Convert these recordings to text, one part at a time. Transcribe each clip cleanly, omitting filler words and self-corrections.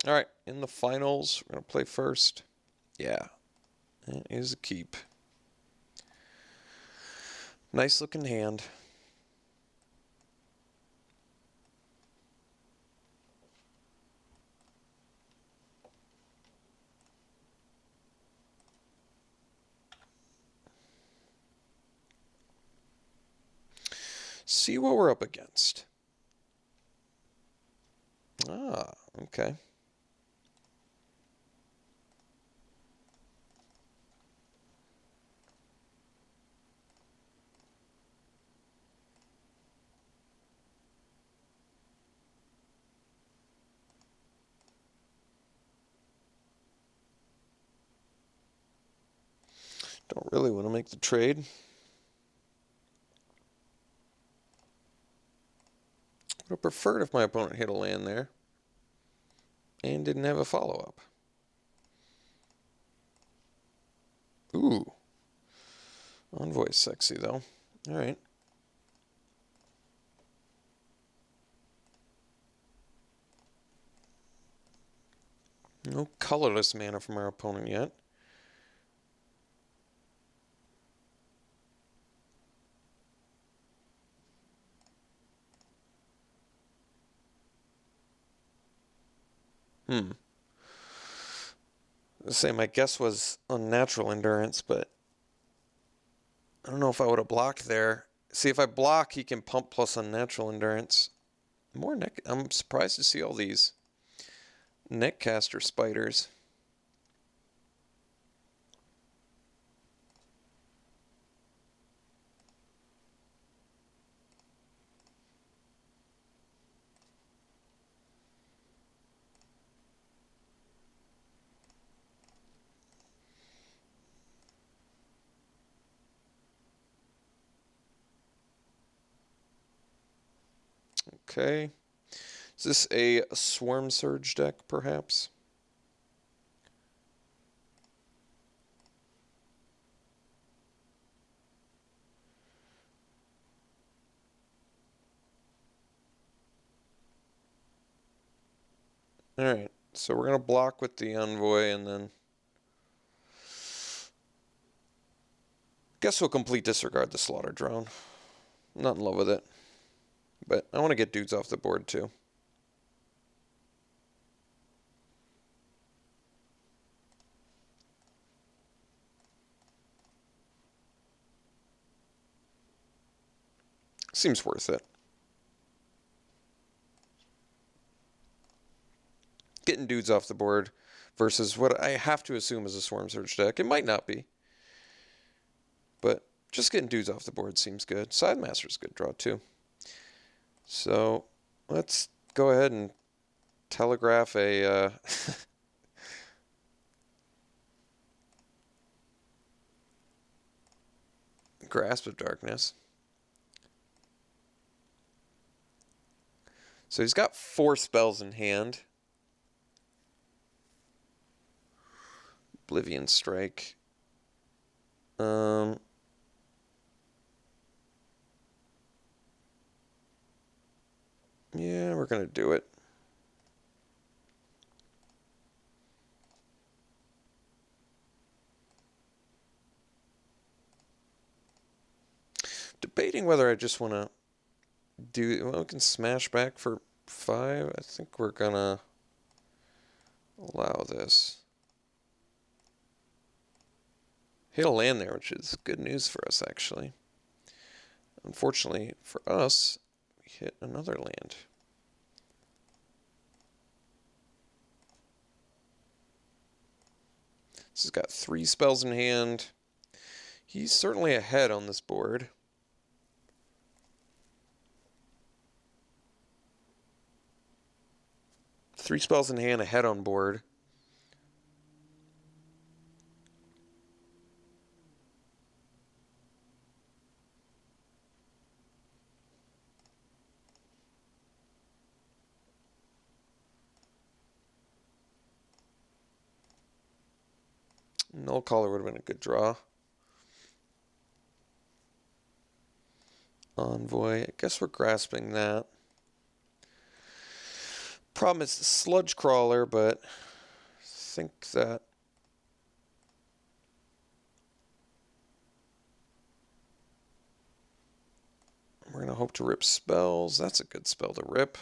All right, in the finals, we're going to play first. Yeah, that is a keep. Nice looking hand. See what we're up against. Ah, okay. Don't really want to make the trade. Would have preferred if my opponent hit a land there and didn't have a follow-up. Ooh. Envoy's sexy, though. All right. No colorless mana from our opponent yet. Say my guess was unnatural endurance, but I don't know if I would have blocked there. See, if I block, he can pump plus unnatural endurance. More neck. I'm surprised to see all these netcaster spiders. Okay. Is this a Swarm Surge deck, perhaps? Alright, so we're going to block with the Envoy and then... Guess we'll complete disregard the Slaughter Drone. Not in love with it. But I want to get dudes off the board too. Seems worth it. Getting dudes off the board versus what I have to assume is a Swarm Surge deck. It might not be. But just getting dudes off the board seems good. Sidemaster's a good draw too. So let's go ahead and telegraph a Grasp of Darkness. So he's got 4 spells in hand. Oblivion Strike. Yeah, we're going to do it. Debating whether I just want to do... Well, we can smash back for 5. I think we're going to allow this. Hit a land there, which is good news for us, actually. Unfortunately for us, we hit another land. This has got 3 spells in hand. He's certainly ahead on this board. Three spells in hand, ahead on board. Null Caller would have been a good draw. Envoy, I guess we're grasping that. Problem is the sludge crawler, but I think that we're going to hope to rip spells. That's a good spell to rip.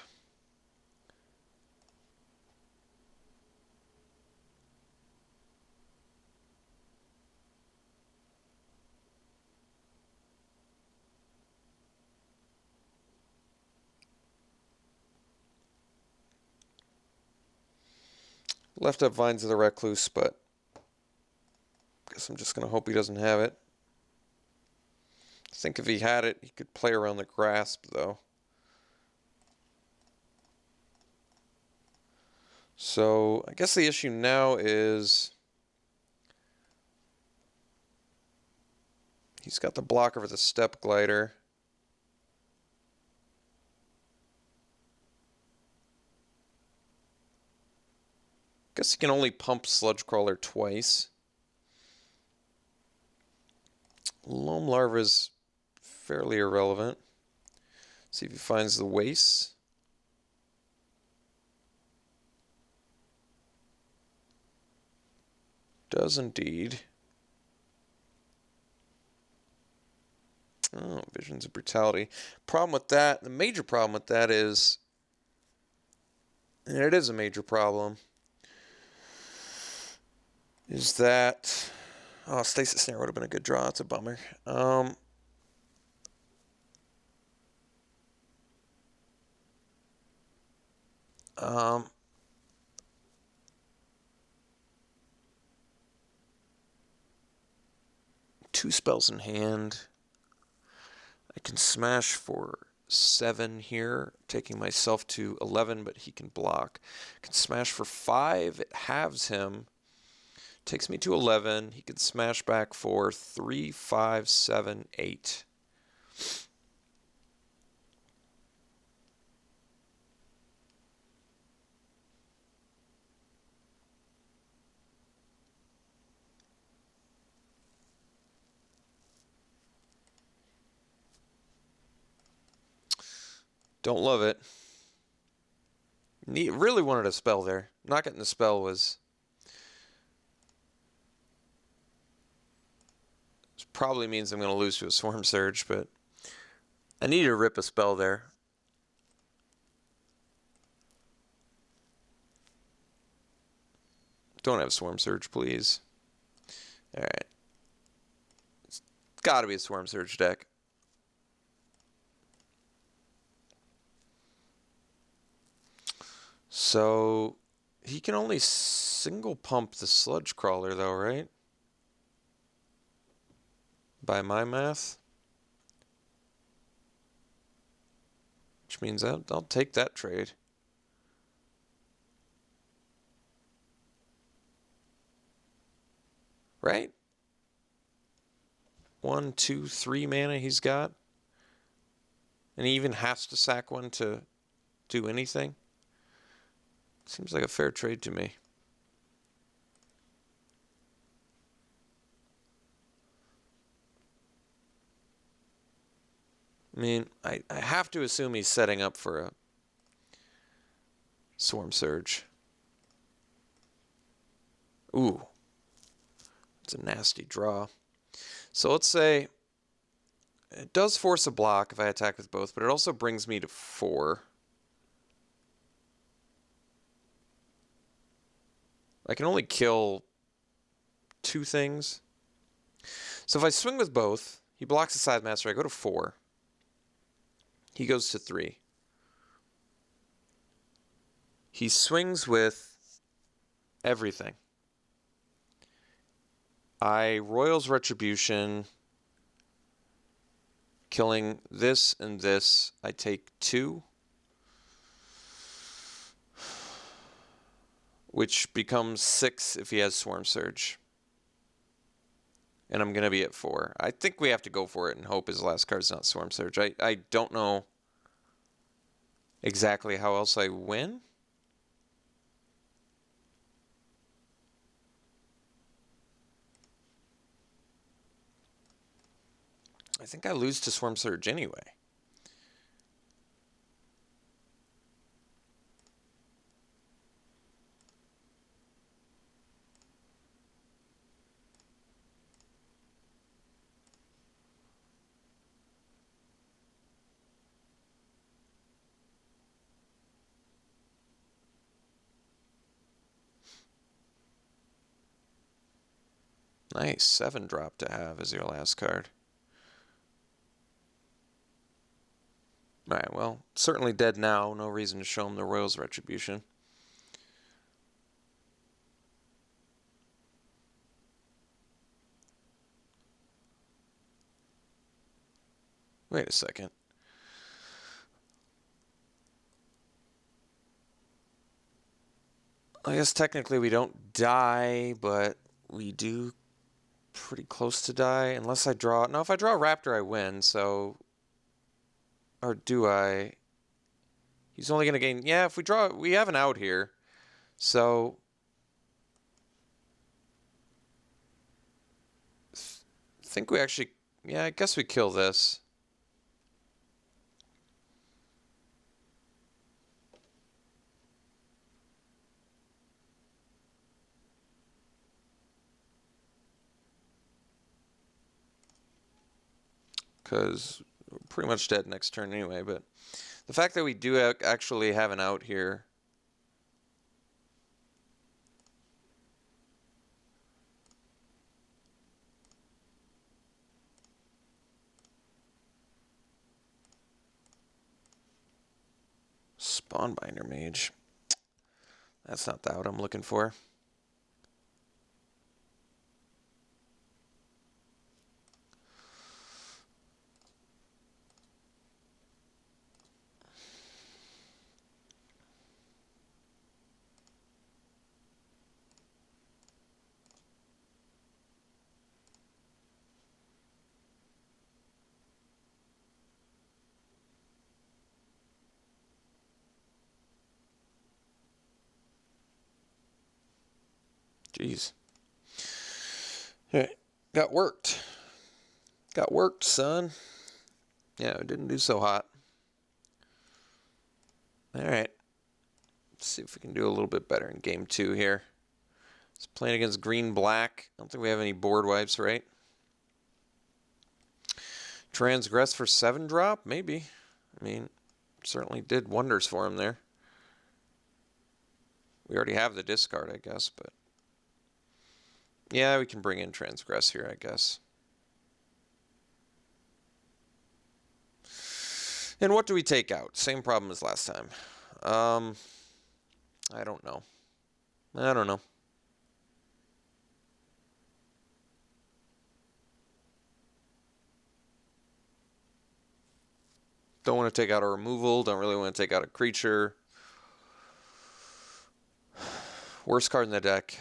Left up Vines of the Recluse, but I guess I'm just going to hope he doesn't have it. I think if he had it, he could play around the Grasp, though. So I guess the issue now is he's got the blocker for the Step Glider. Guess he can only pump Sludge Crawler twice. Loam Larva is fairly irrelevant. See if he finds the Waste. Does indeed. Oh, Visions of Brutality. Problem with that, the major problem with that is, and it is a major problem, is that, oh, Stasis Snare would have been a good draw. That's a bummer. Two spells in hand. I can smash for 7 here, taking myself to 11, but he can block. I can smash for 5. It halves him. Takes me to 11. He can smash back for 3, 5, 7, 8. Don't love it. Really wanted a spell there. Not getting the spell was probably means I'm going to lose to a Swarm Surge, but I need to rip a spell there. Don't have Swarm Surge, please. Alright. It's got to be a Swarm Surge deck. So he can only single pump the Sludge Crawler, though, right? By my math. Which means I'll take that trade. Right? 1, 2, 3 mana he's got. And he even has to sack one to do anything. Seems like a fair trade to me. I mean, I have to assume he's setting up for a Swarm Surge. Ooh. It's a nasty draw. So let's say it does force a block if I attack with both, but it also brings me to 4. I can only kill 2 things. So if I swing with both, he blocks the Scythe Master, I go to 4. He goes to 3. He swings with everything. I Royal's Retribution, killing this and this. I take 2, which becomes 6 if he has Swarm Surge. And I'm going to be at 4. I think we have to go for it and hope his last card's not Swarm Surge. I don't know exactly how else I win. I think I lose to Swarm Surge anyway. Nice, 7-drop to have as your last card. Alright, well, certainly dead now. No reason to show him the Royal's Retribution. Wait a second. I guess technically we don't die, but we do pretty close to die. Unless I draw... No, if I draw a Raptor, I win, so... Or do I? He's only going to gain... Yeah, if we draw... We have an out here. So... I think we actually... Yeah, I guess we kill this. Because we're pretty much dead next turn anyway, but... The fact that we do actually have an out here... Spawnbinder Mage. That's not the out I'm looking for. Jeez. Alright. Got worked. Got worked, son. Yeah, it didn't do so hot. Alright. Let's see if we can do a little bit better in game 2 here. It's playing against green-black. I don't think we have any board wipes, right? Transgress for 7-drop? Maybe. I mean, certainly did wonders for him there. We already have the discard, I guess, but... Yeah, we can bring in Transgress here, I guess. And what do we take out? Same problem as last time. I don't know. I don't know. Don't want to take out a removal. Don't really want to take out a creature. Worst card in the deck.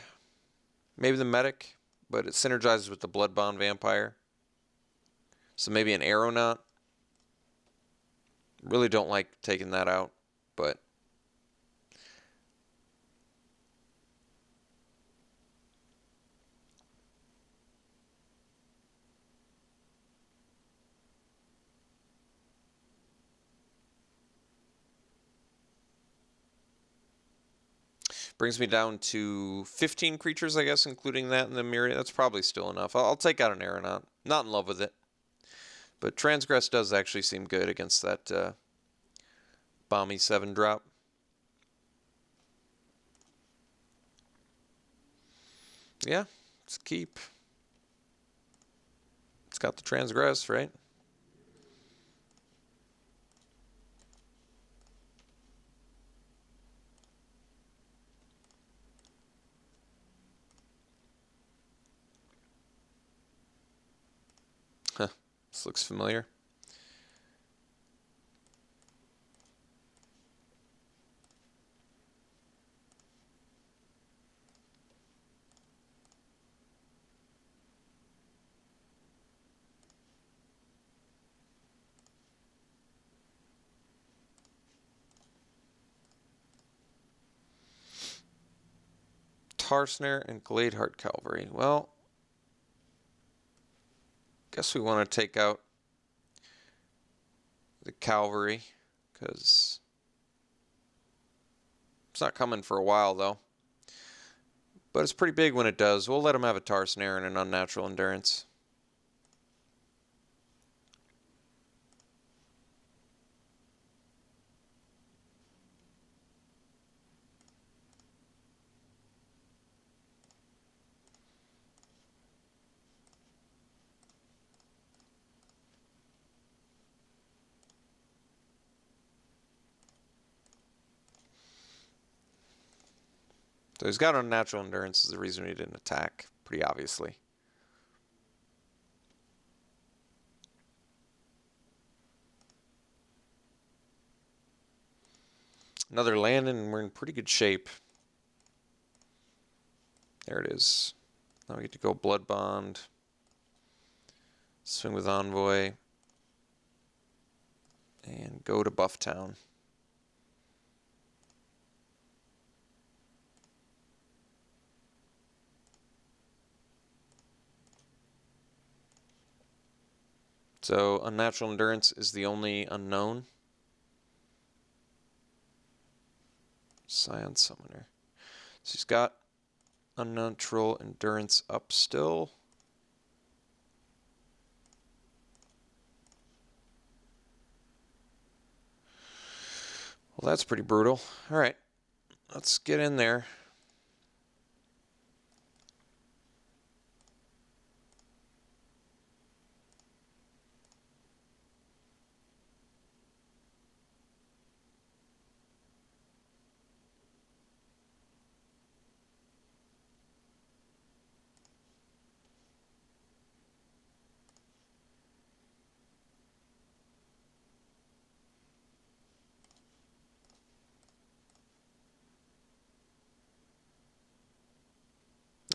Maybe the Medic, but it synergizes with the Bloodbound Vampire. So maybe an Aeronaut. Really don't like taking that out, but... Brings me down to 15 creatures, I guess, including that and the Myriad. That's probably still enough. I'll take out an Aeronaut. Not in love with it. But Transgress does actually seem good against that Bomby 7-drop. Yeah, it's keep. It's got the Transgress, right? Huh, this looks familiar. Tarsnare and Gladeheart Cavalry. Well, guess we want to take out the Cavalry, because it's not coming for a while, though. But it's pretty big when it does. We'll let him have a Tarsnare and an Unnatural Endurance. So he's got unnatural endurance is the reason he didn't attack, pretty obviously. Another land, and we're in pretty good shape. There it is. Now we get to go Blood Bond. Swing with Envoy. And go to Bufftown. So unnatural endurance is the only unknown. Scion Summoner. So he's got unnatural endurance up still. Well, that's pretty brutal. All right, let's get in there.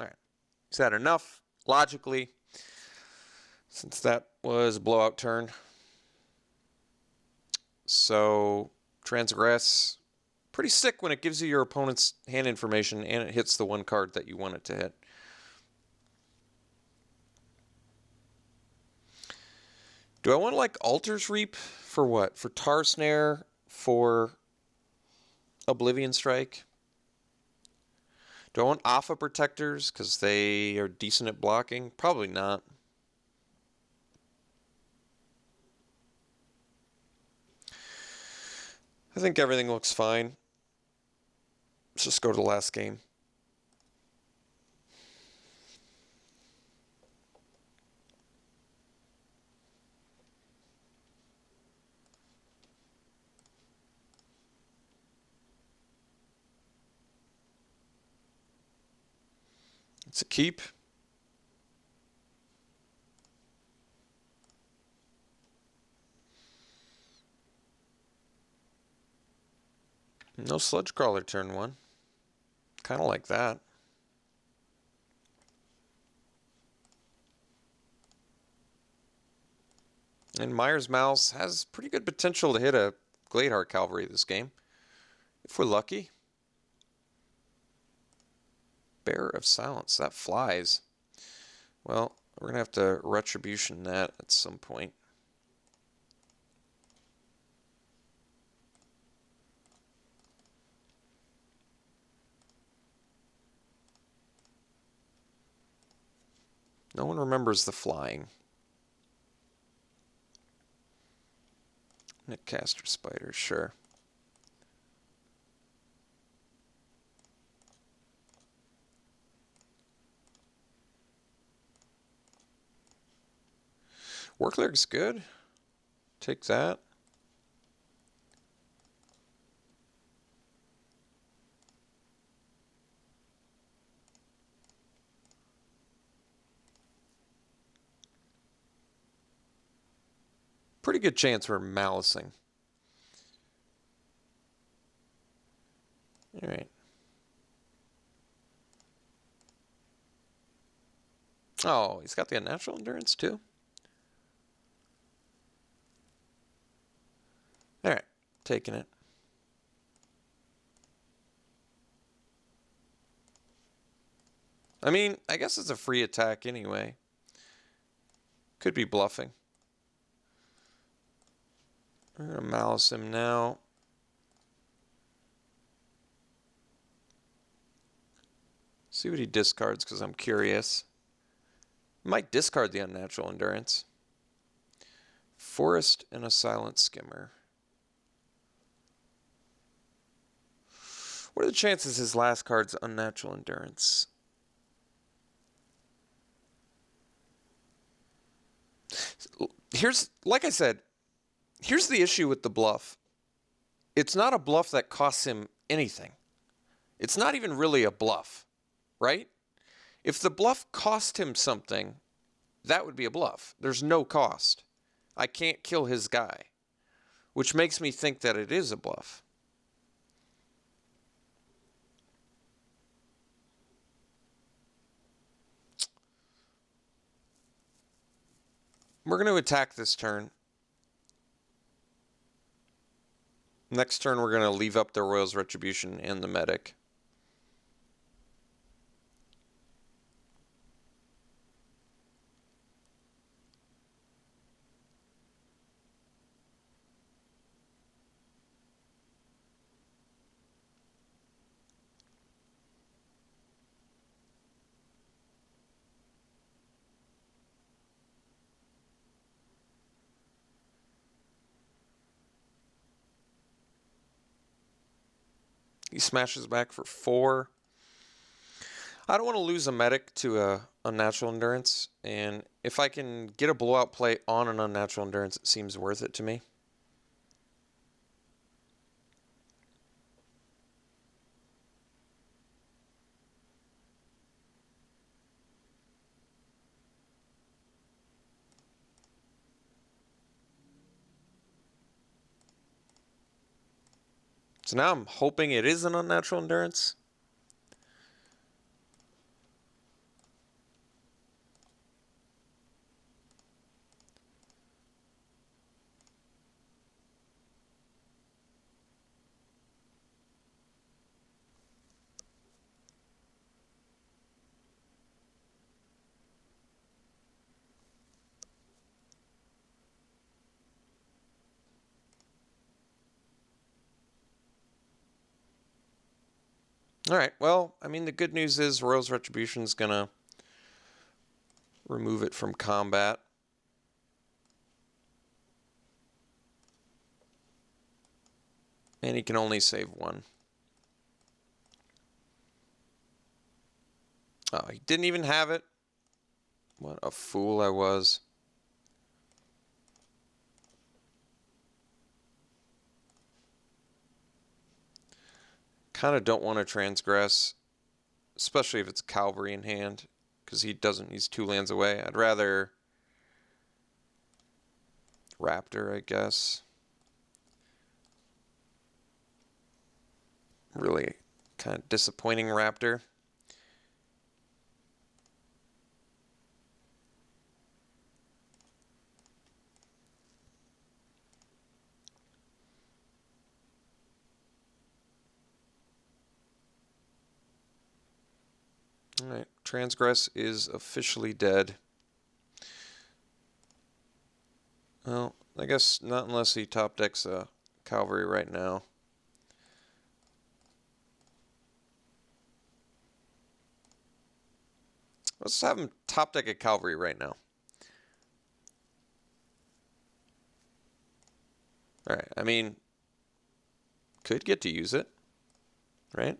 All right, is that enough? Logically, since that was a blowout turn. So transgress, pretty sick when it gives you your opponent's hand information and it hits the one card that you want it to hit. Do I want to like Altar's Reap for what? For Tar Snare, for Oblivion Strike? Do I want Alpha Protectors because they are decent at blocking? Probably not. I think everything looks fine. Let's just go to the last game. It's a keep. No Sludge Crawler turn one. Kind of like that. And Myers Mouse has pretty good potential to hit a Gladeheart Cavalry this game. If we're lucky. Bearer of Silence. That flies. Well, we're going to have to Retribution that at some point. No one remembers the flying. Nick Caster Spider, sure. Work Lyric's good. Take that. Pretty good chance we're malicing. All right. Oh, he's got the unnatural endurance too. All right, taking it. I mean, I guess it's a free attack anyway. Could be bluffing. We're going to malice him now. See what he discards because I'm curious. Might discard the unnatural endurance. Forest and a Silent Skimmer. What are the chances his last card's unnatural endurance? Here's, like I said, here's the issue with the bluff. It's not a bluff that costs him anything. It's not even really a bluff, right? If the bluff cost him something, that would be a bluff. There's no cost. I can't kill his guy, which makes me think that it is a bluff. We're going to attack this turn. Next turn, we're going to leave up the Royal's Retribution and the Medic. He smashes back for 4. I don't want to lose a medic to a unnatural endurance, and if I can get a blowout play on an unnatural endurance, it seems worth it to me. So now I'm hoping it is an unnatural endurance. All right, well, I mean, the good news is Royal's Retribution is going to remove it from combat. And he can only save 1. Oh, he didn't even have it. What a fool I was. Kind of don't want to transgress, especially if it's cavalry in hand, because he doesn't, he's 2 lands away. I'd rather Raptor, I guess. Really kind of disappointing Raptor. All right, Transgress is officially dead. Well, I guess not unless he top decks a cavalry right now. Let's have him top deck a cavalry right now. All right, I mean, could get to use it, right?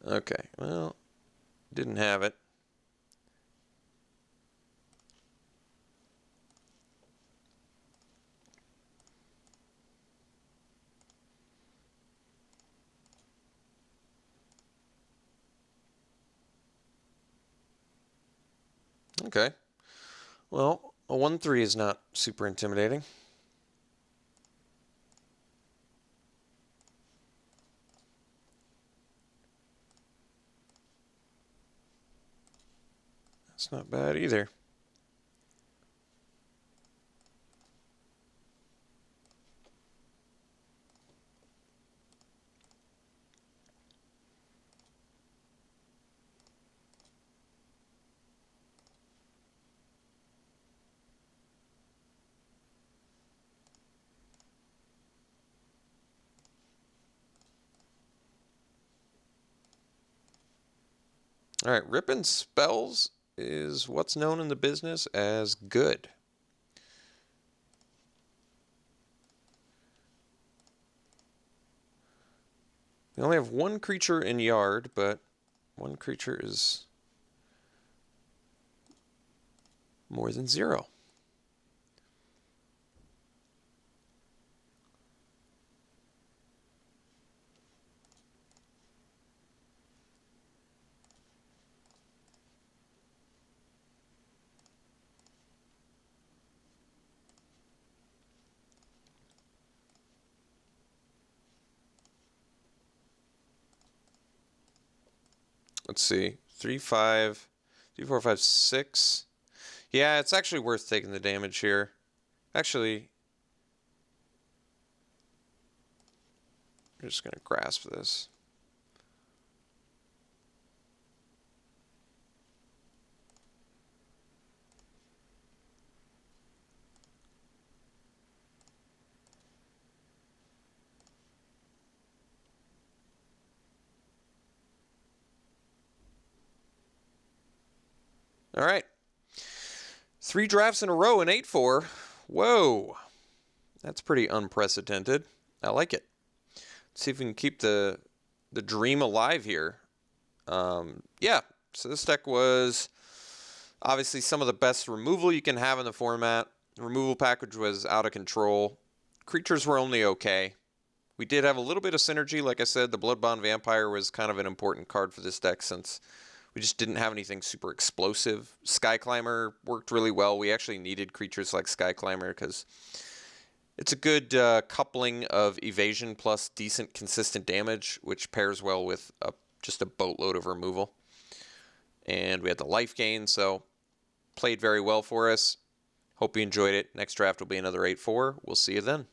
Okay, well, didn't have it. Okay. Well, a 1/3 is not super intimidating. That's not bad either. All right, Rippin' Spells is what's known in the business as good. We only have 1 creature in yard, but 1 creature is more than 0. Let's see. 3, 5, 3, 4, 5, 6. Yeah, it's actually worth taking the damage here. Actually, I'm just going to grasp this. All right. 3 drafts in a row in 8-4. Whoa. That's pretty unprecedented. I like it. Let's see if we can keep the dream alive here. Yeah, so this deck was obviously some of the best removal you can have in the format. The removal package was out of control. Creatures were only okay. We did have a little bit of synergy. Like I said, the Bloodbound Vampire was kind of an important card for this deck since we just didn't have anything super explosive. Sky Climber worked really well. We actually needed creatures like Sky Climber because it's a good coupling of evasion plus decent consistent damage, which pairs well with just a boatload of removal. And we had the life gain, so played very well for us. Hope you enjoyed it. Next draft will be another 8-4. We'll see you then.